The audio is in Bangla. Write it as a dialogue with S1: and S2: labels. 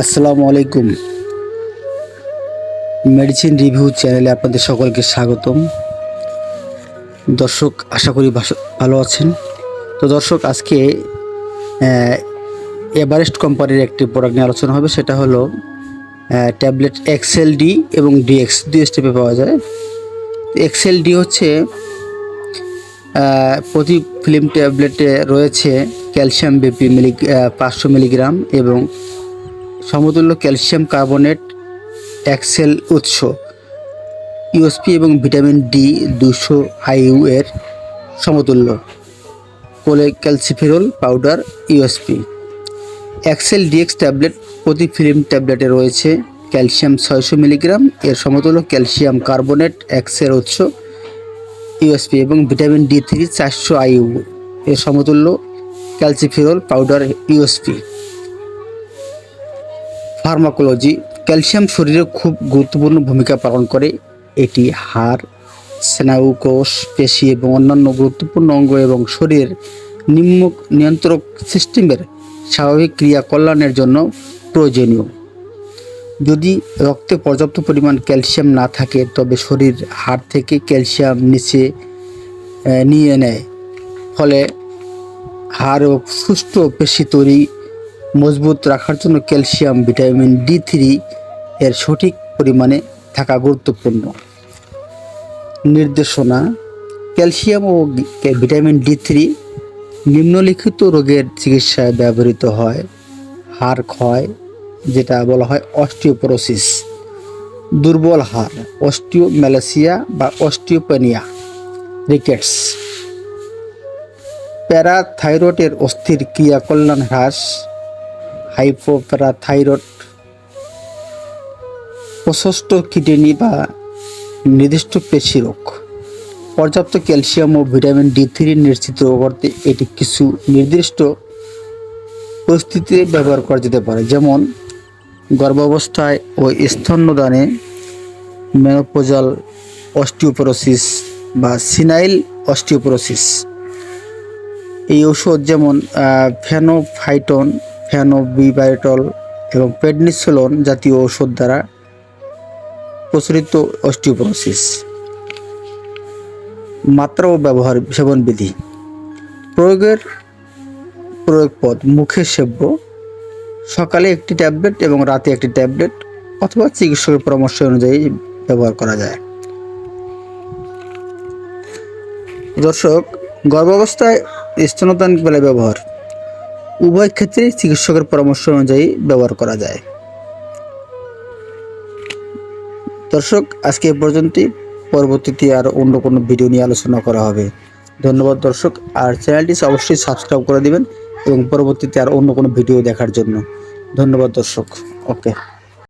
S1: আসসালামু আলাইকুম। মেডিসিন রিভিউ চ্যানেলে আপনাদের সকলকে স্বাগতম। দর্শক, আশা করি ভালো আছেন। তো দর্শক, আজকে এভারেস্ট কোম্পানির একটি প্রোডাক্ট নিয়ে আলোচনা হবে। সেটা হলো ট্যাবলেট এক্সেল ডি এবং ডিএক্স, দুই স্টেপে পাওয়া যায়। এক্সেল ডি হচ্ছে প্রতি ফিল্ম ট্যাবলেটে রয়েছে ক্যালসিয়াম বিপি 500 মিলিগ্রাম এবং সমতুল্য ক্যালসিয়াম কার্বনেট এক্সেল উৎস, ইউএসপি এবং ভিটামিন ডি 200 আইইউ এর সমতুল্য, cholecalciferol powder USP. Excel DX tablet প্রতি ফিল্ম ট্যাবলেটে রয়েছে ক্যালসিয়াম 600 মিলিগ্রাম এর সমতুল্য ক্যালসিয়াম কার্বনেট এক্সেল উৎস, ইউএসপি এবং ভিটামিন ডি 3 400 আইইউ এর সমতুল্য calciferol powder USP. Pharmacology. Calcium শরীরে খুব গুরুত্বপূর্ণ ভূমিকা পালন করে। এটি হাড়, স্নায়ুকোষ, পেশি এবং অন্যান্য গুরুত্বপূর্ণ অঙ্গ এবং শরীরের নিয়ন্ত্রক সিস্টেমের স্বাভাবিক ক্রিয়া কল্যাণের জন্য প্রয়োজনীয়। যদি রক্তে পর্যাপ্ত পরিমাণ ক্যালসিয়াম না থাকে তবে শরীর হাড় থেকে ক্যালসিয়াম নিয়ে নেয়, ফলে হাড় ও সুস্থ পেশি তৈরি মজবুত রাখার জন্য ক্যালসিয়াম ভিটামিন ডি 3 এর সঠিক পরিমাণে থাকা গুরুত্বপূর্ণ। নির্দেশনা। ক্যালসিয়াম ও ভিটামিন ডি 3 নিম্নলিখিত রোগের চিকিৎসায় ব্যবহৃত হয়: হাড় ক্ষয়, যেটা বলা হয় অস্টিওপোরোসিস; দুর্বল হাড়, অস্টিওম্যালাসিয়া বা অস্টিওপেনিয়া; রিকেটস; প্যারাথাইরয়েডের অস্থির ক্রিয়া কল্যাণ হ্রাস, হাইপোপ্যারাথাইরয়েড; প্রশস্ত কিডনি বা নির্দিষ্ট পেশি রোগ। পর্যাপ্ত ক্যালসিয়াম ও ভিটামিন ডি 3 নিশ্চিত করতে এটি কিছু নির্দিষ্ট পরিস্থিতিতে ব্যবহার করা যেতে পারে, যেমন গর্ভাবস্থায় ও স্তন্যদানে, মেনোপজাল অস্টিওপোরোসিস বা সিনাইল অস্টিওপোরোসিস। এই ঔষধ যেমন ফেনোফাইটন, ফেনোবিভাইটল এবং প্রেডনিসোলোন জাতীয় ঔষধ দ্বারা প্রচলিত অস্টিওপোরোসিস। মাত্রা ও ব্যবহার সেবনবিধি। প্রয়োগ পথ: মুখে সেব্য, সকালে একটি ট্যাবলেট এবং রাতে একটি ট্যাবলেট, অথবা চিকিৎসকের পরামর্শ অনুযায়ী ব্যবহার করা যায়। দর্শক, গর্ভাবস্থায় স্তন্যদান বেলা ব্যবহার, উভয় ক্ষেত্রে চিকিৎসকের পরামর্শ অনুযায়ী ব্যবহার করা যায়। দর্শক, আজকে এ পর্যন্তই। পরবর্তীতে আর অন্য কোনো ভিডিও নিয়ে আলোচনা করা হবে। ধন্যবাদ দর্শক। আর চ্যানেলটি অবশ্যই সাবস্ক্রাইব করে দিবেন এবং পরবর্তীতে আর অন্য কোনো ভিডিও দেখার জন্য। ধন্যবাদ দর্শক। ওকে।